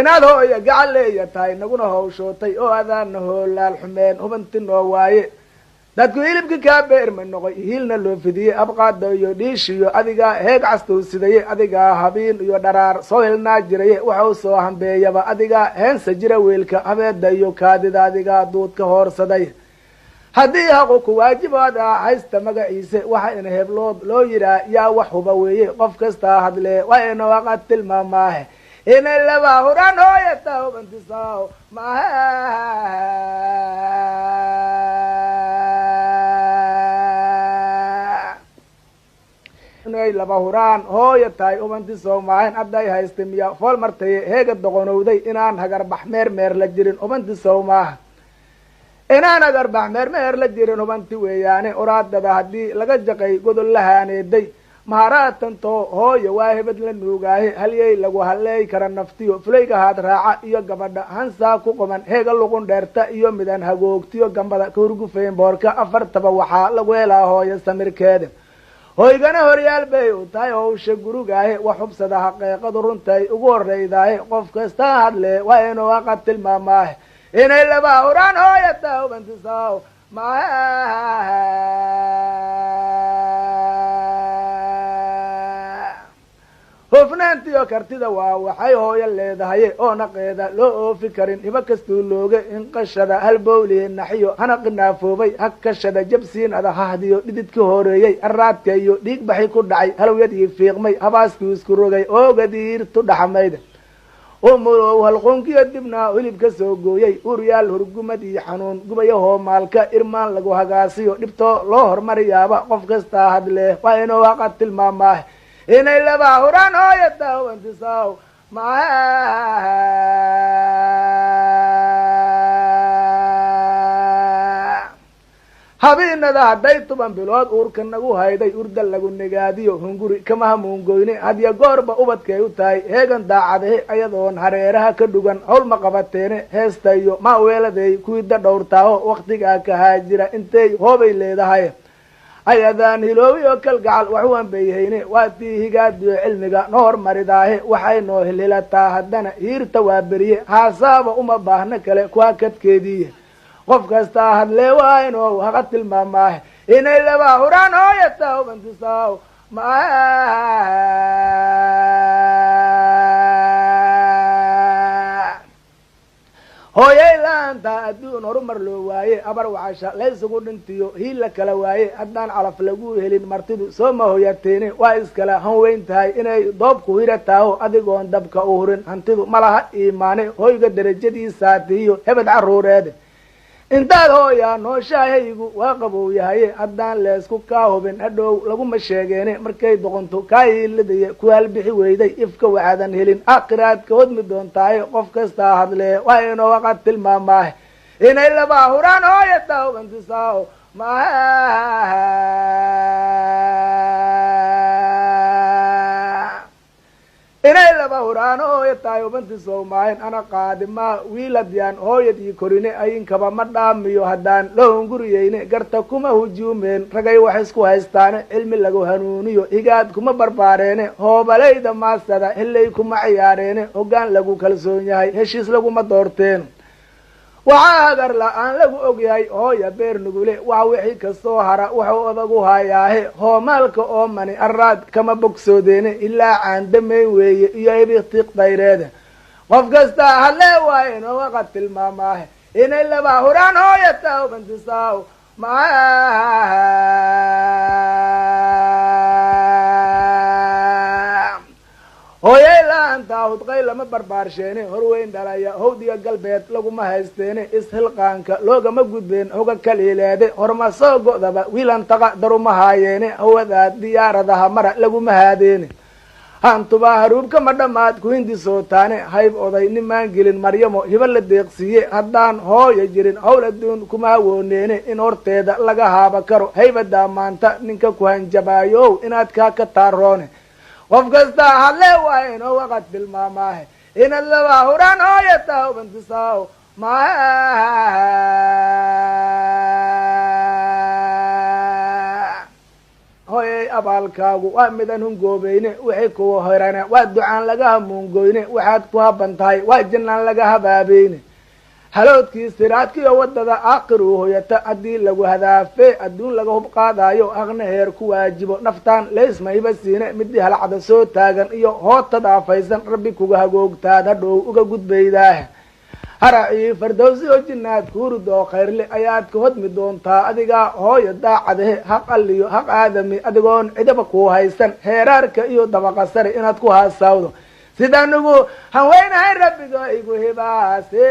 inaad hooya gacan leeya tahay naguna hawshootay oo adaana hoolaal xumeen hubanti noo waaye dadku hilibkii kaa beerma noqoy hiilna loo fidiyey abqaada iyo dhiishiyo adigaa heeg castow sidaye adigaa habiin iyo dharaar soo helnaa jiraye waxau soo hambeeyaba adigaa heensa jira weelka habeeda iyo kaadida adigaa duudka hoorsaday haddii haqu ku waajibaada haysta magaciise waxa in heblood loo yiraa yaa wax huba weeye qof kastaa hadlee waa ina waqad tilmaamaahe inay laba huraan hooyata hubantisaaw maaha inay laba huraan hooya tahay hubantisoo maahayn hadday haysta miya fool martaye heega doqonowday inaan hagarbax meer la jirin hubantisow maaha inaan agarbax meer la jirin hubanti weeyaane uraadada haddii laga jaqay godol la haaneeday maharaatanto hooyo waa hebad la nuugaaye halyey lagu halleey kara naftiyo fulaygahaad raaca iyo gabadha hansaa ku qoman heega luqun dheerta iyo midan hagoogtiyo gambada ka hurgufeyn boorka afartaba waxaa lagu helaa hooyo samirkeeda hoygana horyaal bay u tahay howsha gurigaahe wax hubsada xaqeeqadu runtay ugu horeydaahe qof kasta hadle waa inuu waqad tilmaamaahe inay laba huraan hooyata hubantisaaw maaha hofnaantiyo kartida waa waxay hooyo leedahaye oo naqeeda loo oofi karin hiba kastuu looga inqashada halbowlihi naxiyo hana qinaafoobay hakashada jabsiinada hahdiyo dhididka horeeyey araadka iyo dhiig baxi ku dhacay halowyadii fiiqmay habaaskii isku rogay oogadiirtu dhaxmayda umulow halqoonkiyo dibnaa hilib ka soo gooyey uryaal hurgumad iyo xanuun gubayahoo maalka irmaan lagu hagaasiyo dhibtoo loo hormariyaaba qof kastaa hadlee waa inuu waqad tilmaamaahe inay laba huraan hooyata hubantisaaw maaha habeenada hadday 10 bilood uurka nagu hayday urda lagu negaadiyo hunguri kama hamuungoyne hadiya goorba ubadkay u tahay heegan daacadahe ayadoon hareeraha ka dhugan hawl ma qabateene heesta iyo maa weeladay kuwida dhowrtaaho waqtigaa ka haajira intay hoobay leedahay ayadaan hiloobi oo kalgacal waxuan bayhayne waa tii higaadiyo cilmiga no hormaridaahe waxay noo hililataa haddana hiirta waa beriye haasaaba uma baahno kale kuwa kadkeediiye qof kastaa hadlee waa inuu haqa tilmaamaahe inay laba huraan hooyata hubantisaaw maaha hooyay laanta adduun horumar loo waaye abar wacasha laysugu dhintiyo hiila kala waaye haddaan calaf lagu helin martidu soo ma hoyateene waa iskala han weyn tahay inay doobku hirataaho adigoon dabka u hurin hantidu malaha iimaane hoyga darajadiisaatihiyo hebed caruureede intaad hooyaa nooshahaygu waa qabow yahaye haddaan leesku kaa hubin hadhow laguma sheegeene markay doqonto kaa hiiladaye ku halbixi weyday ifka waxaadan helin aakhiraad ka hodmi doontaaye qof kastaa hadlee waa inuu waqad tilmaamaahe inay laba huraan hooyata hubantisaaw maaha inay laba huraan hooyatahay hubantisoo maahin ana qaadimaa wiiladyaan hooyadii korine ayinkaba ma dhaamiyo haddaan loo hunguriyeyne garta kuma hujuumeen ragay wax isku haystaane cilmi lagu hanuuniyo higaad kuma barbaareene hoobalayda maasada helley kuma ciyaareene hoggaan lagu kalsoon yahay heshiis laguma doorteen waxaa hagar la-aan lagu ogyahay hooya beer nugule waa wixii kastoo hara wuxuu odagu hayaahe hoomaalka oo mani araad kama bogsoodeene ilaa caandamayn weeye iyo ibitiq dayreede qof kastaa hadlee waa inuu waqad tilmaamaahe inay laba huraan hooyata hubantisaaw maaha hooyay laantaa hudqay lama barbaarsheene horweyn dhalaya hawdiga galbeed laguma haysteene ishilqaanka loogama gudbeen hoga kaliileede horma soo go'daba wiilantaqa daruma haayeene hawadaad diyaaradaha mara laguma haadeene hantuba haruubka ma dhammaad ku hindisootaane hayb oday nimaan gelin maryamo hiba la deeqsiiye haddaan hooya jirin hawl adduun kuma hawooneene in horteeda laga haaba karo haybadaa maanta ninka ku hanjabaayow inaad kaa ka taaroone qof kastaa hadlee waa inuu waqad tilmaamaahe inad laba huraan hooyata hubantisaaw maaha hooyay abaalkaagu waa midan hungoobayne wixii kuwa horana waa ducaan laga hamuungoyne waxaad ku haban tahay waa jinnaan laga habaabayne haloodkii siraadkiiyo waddada aakhir uu hoyata haddii lagu hadaafe adduun laga hub qaadaayo aqna heer ku waajibo naftaan laysmayba siine midii halcada soo taagan iyo hoota dhaafaysan rabbi kuga hagoogtaad hadhow uga gudbaydaah haracii fardowsi oo jinnaad kuurud oo khayrle ayaad ka hodmi doontaa adigaa hooyo daacadahe haq alliyo haq aadami adigoon cidaba kuu haysan heeraarka iyo dabaqa sare inaad ku haasaawdo sidaanugu haweynahay rabbiga igu hibaase